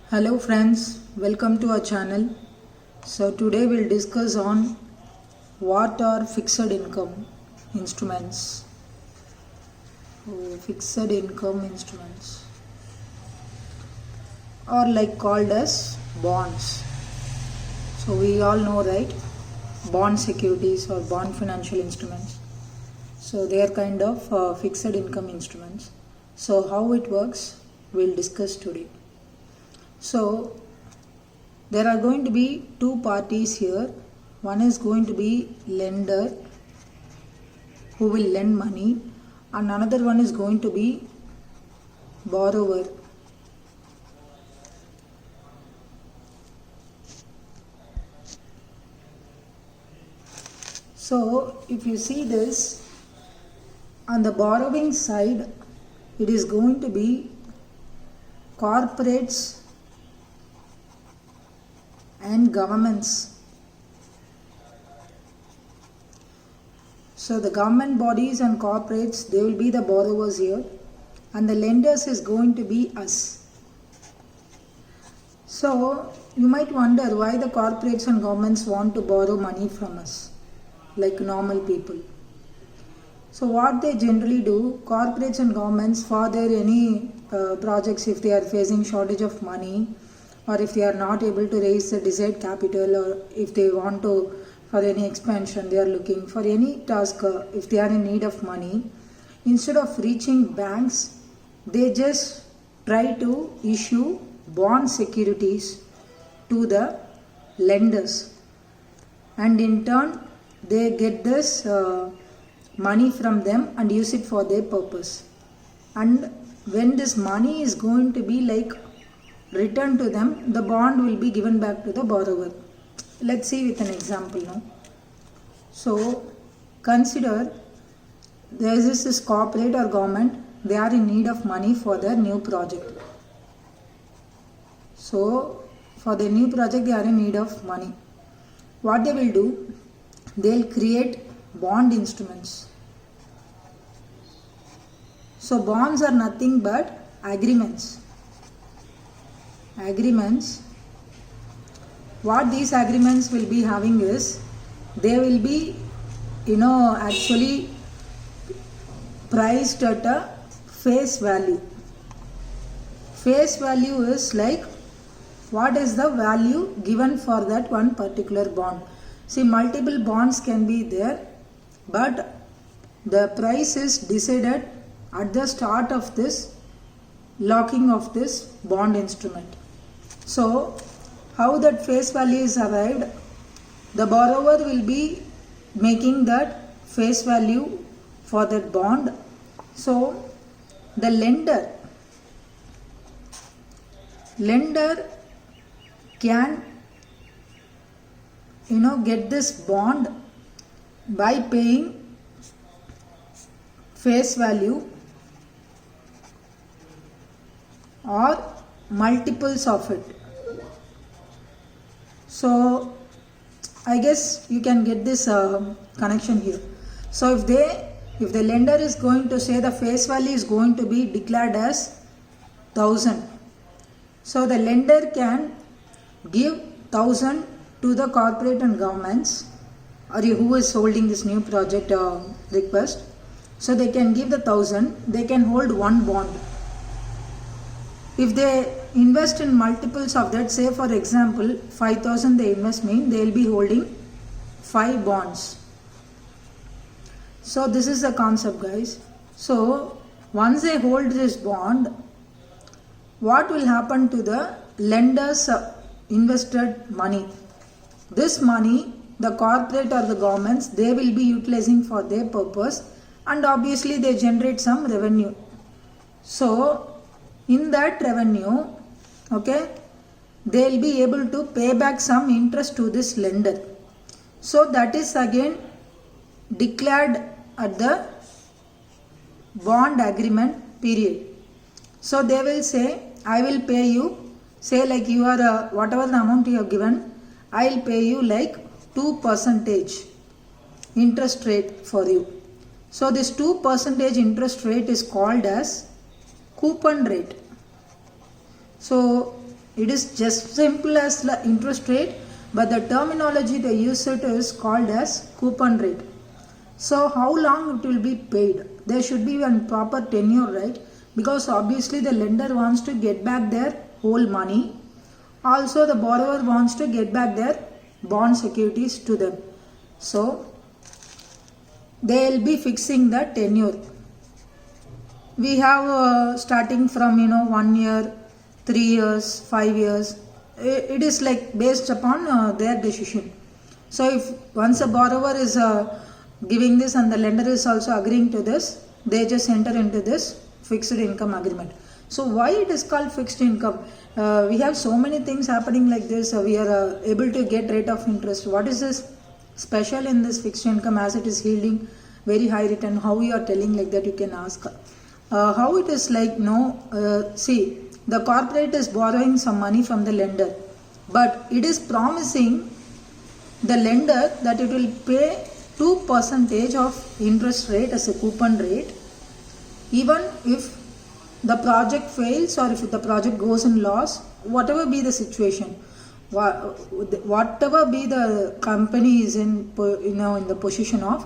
Hello friends, welcome to our channel. So today we'll discuss on what are fixed income instruments. Fixed income instruments or like called as bonds. So we all know, right? Bond securities or bond financial instruments. So they are kind of fixed income instruments. So how it works, we'll discuss today. So there are going to be two parties here. One is going to be lender who will lend money, and another one is going to be borrower. So if you see this, on the borrowing side, it is going to be corporates and governments. So the government bodies and corporates, they will be the borrowers here, and the lenders is going to be us. So you might wonder why the corporates and governments want to borrow money from us, like normal people. So what they generally do, corporates and governments, for their any projects, if they are facing shortage of money, or if they are not able to raise the desired capital, or if they want to, for any expansion, they are looking for any task, if they are in need of money, instead of reaching banks, they just try to issue bond securities to the lenders, and in turn they get this money from them and use it for their purpose. And when this money is going to be like returned to them, the bond will be given back to the borrower. Let's see with an example now. So consider there is this corporate or government, they are in need of money for their new project. So for their new project they are in need of money. What they will do, they will create bond instruments. So bonds are nothing but agreements. What these agreements will be having is, they will be actually priced at a face value. Face value is like what is the value given for that one particular bond. See, multiple bonds can be there, but the price is decided at the start of this locking of this bond instrument. So how that face value is arrived, the borrower will be making that face value for that bond. So the lender can get this bond by paying face value or multiples of it. So I guess you can get this connection here. So if the lender is going to say the face value is going to be declared as 1000, so the lender can give 1000 to the corporate and governments, or who is holding this new project request. So they can give the 1000, they can hold one bond. If they invest in multiples of that, say for example 5000 they invest, mean they will be holding 5 bonds. So this is the concept, guys. So once they hold this bond, what will happen to the lenders invested money? This money, the corporate or the governments, they will be utilizing for their purpose, and obviously they generate some revenue. So in that revenue, they will be able to pay back some interest to this lender. So that is again declared at the bond agreement period. So they will say, I will pay you, say like you are whatever the amount you have given, I will pay you like 2% interest rate for you. So this 2% interest rate is called as coupon rate. So It is just simple as the interest rate, but the terminology they use it is called as coupon rate. So how long it will be paid? There should be one proper tenure, right? Because obviously the lender wants to get back their whole money. Also the borrower wants to get back their bond securities to them. So they will be fixing the tenure. We have starting from 1 year, 3 years, 5 years. It is like based upon their decision. So if once a borrower is giving this and the lender is also agreeing to this, they just enter into this fixed income agreement. So why it is called fixed income? We have so many things happening like this. We are able to get rate of interest. What is this special in this fixed income as it is yielding very high return? How you are telling like that, you can ask. How it is like, see, the corporate is borrowing some money from the lender, but it is promising the lender that it will pay 2% of interest rate as a coupon rate, even if the project fails or if the project goes in loss, whatever be the situation, whatever be the company is in the position of,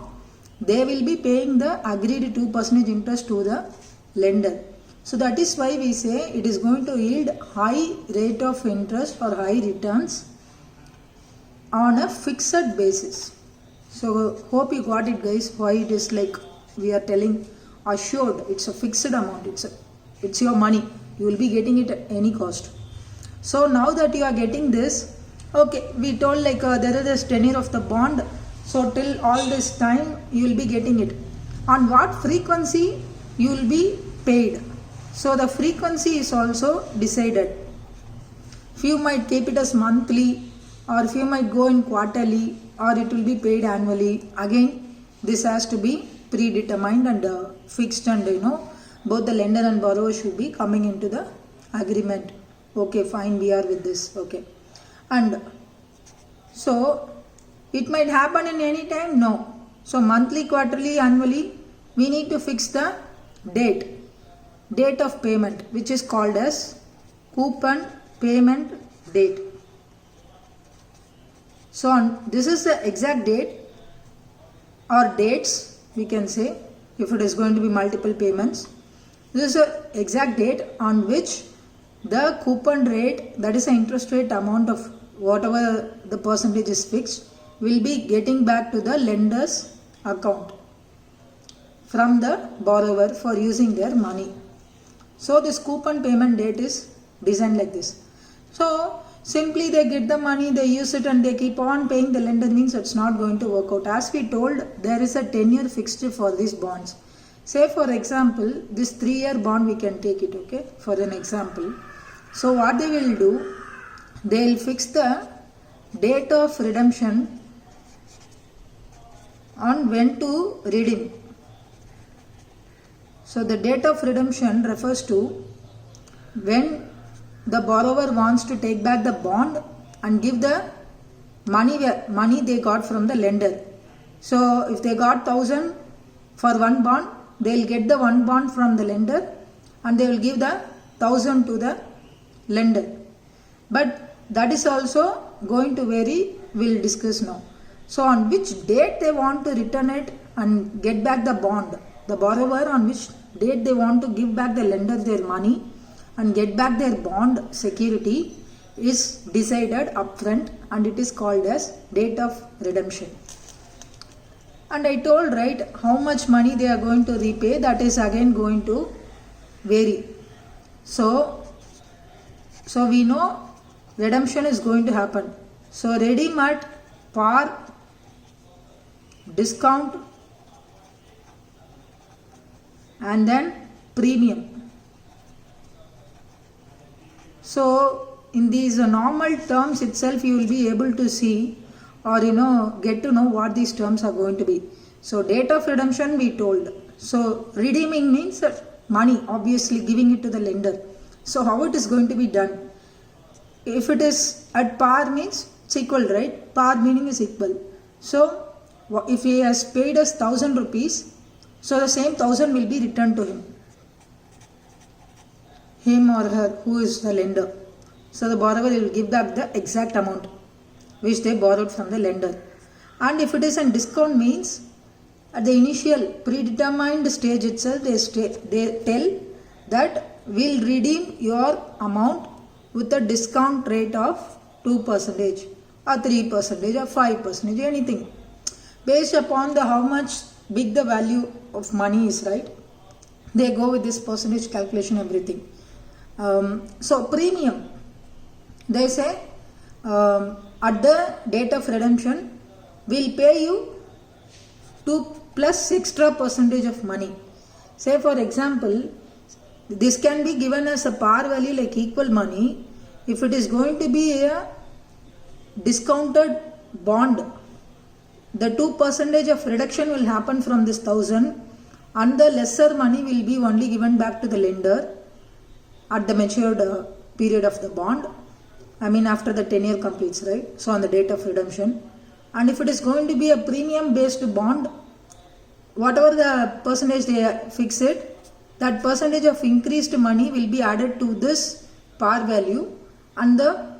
they will be paying the agreed 2% interest to the lender. So that is why we say it is going to yield high rate of interest or high returns on a fixed basis. So hope you got it, guys, why it is like we are telling assured. It's a fixed amount. It's your money. You will be getting it at any cost. So now that you are getting this, okay, we told like there is this tenure of the bond. So till all this time you will be getting it. On what frequency you will be paid? So the frequency is also decided. Few might keep it as monthly, or few might go in quarterly, or it will be paid annually. Again, this has to be predetermined and fixed, and both the lender and borrower should be coming into the agreement. Okay, fine, we are with this. Okay, and so it might happen in any time. No. So monthly, quarterly, annually, we need to fix the date of payment, which is called as coupon payment date. So this is the exact date or dates, we can say, if it is going to be multiple payments. This is the exact date on which the coupon rate, that is the interest rate amount of whatever the percentage is fixed, will be getting back to the lender's account from the borrower for using their money. So this coupon payment date is designed like this. So simply they get the money, they use it, and they keep on paying the lender, means it's not going to work out. As we told, there is a tenure fixed for these bonds. Say for example, this 3-year bond we can take it, okay, for an example. So what they will do, they will fix the date of redemption on when to redeem. So the date of redemption refers to when the borrower wants to take back the bond and give the money they got from the lender. So if they got 1,000 for one bond, they will get the one bond from the lender and they will give the 1,000 to the lender. But that is also going to vary, we will discuss now. So on which date they want to return it and get back the bond, the borrower on which date they want to give back the lender their money and get back their bond security is decided upfront, and it is called as date of redemption. And I told, right, how much money they are going to repay, that is again going to vary. So we know redemption is going to happen. So redeem at par, discount, and then premium. So in these normal terms itself, you will be able to see or get to know what these terms are going to be. So date of redemption we told. So redeeming means money, obviously giving it to the lender. So how it is going to be done? If it is at par means it's equal, right? Par meaning is equal. So if he has paid us 1,000 rupees, so the same 1,000 will be returned to him or her, who is the lender. So the borrower will give back the exact amount which they borrowed from the lender. And if it is a discount means at the initial predetermined stage itself they tell that we'll redeem your amount with a discount rate of 2% or 3% or 5%, anything based upon the how much big the value of money is, right? They go with this percentage calculation, everything. So premium, they say at the date of redemption we'll pay you 2 plus extra percentage of money. Say for example, this can be given as a par value like equal money. If it is going to be a discounted bond, the 2% of reduction will happen from this 1000 and the lesser money will be only given back to the lender at the matured period of the bond. I mean after the 10-year completes, right? So on the date of redemption. And if it is going to be a premium based bond, whatever the percentage they fix it, that percentage of increased money will be added to this par value and the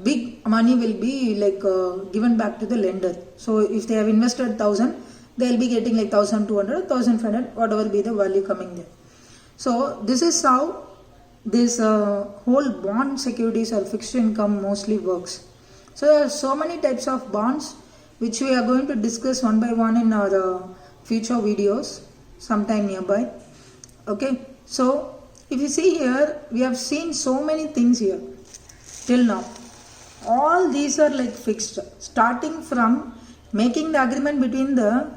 big money will be like given back to the lender. So if they have invested 1000, they will be getting like 1200, 1500, whatever be the value coming there. So this is how this whole bond securities or fixed income mostly works. So there are so many types of bonds which we are going to discuss one by one in our future videos sometime nearby. Okay, so if you see here, we have seen so many things here till now. All these are like fixed, starting from making the agreement between the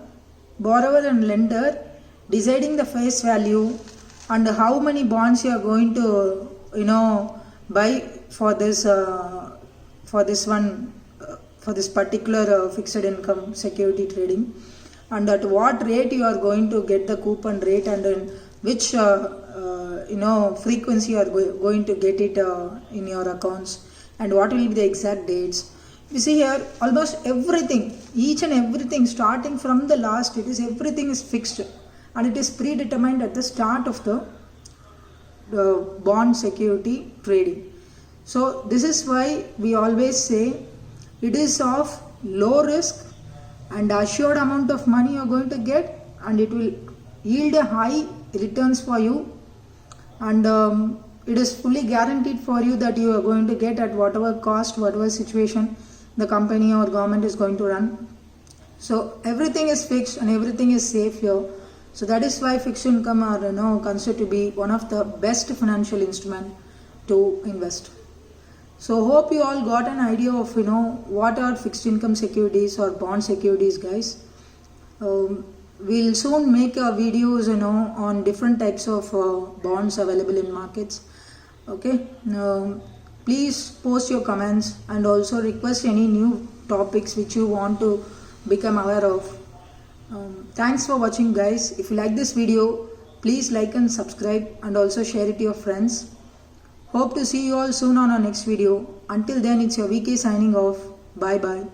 borrower and lender, deciding the face value and how many bonds you are going to buy for this particular fixed income security trading, and at what rate you are going to get the coupon rate, and in which frequency you are going to get it in your accounts, and what will be the exact dates. You see here almost everything, each and everything starting from the last, everything is fixed and it is predetermined at the start of the bond security trading. So this is why we always say it is of low risk and assured amount of money you are going to get, and it will yield a high returns for you, and it is fully guaranteed for you that you are going to get at whatever cost, whatever situation the company or government is going to run. So everything is fixed and everything is safe here. So that is why fixed income are considered to be one of the best financial instrument to invest. So hope you all got an idea of what are fixed income securities or bond securities, guys. We'll soon make videos on different types of bonds available in markets. Okay, please post your comments and also request any new topics which you want to become aware of. Thanks for watching, guys. If you like this video, please like and subscribe and also share it to your friends. Hope to see you all soon on our next video. Until then, it's your VK signing off. Bye bye.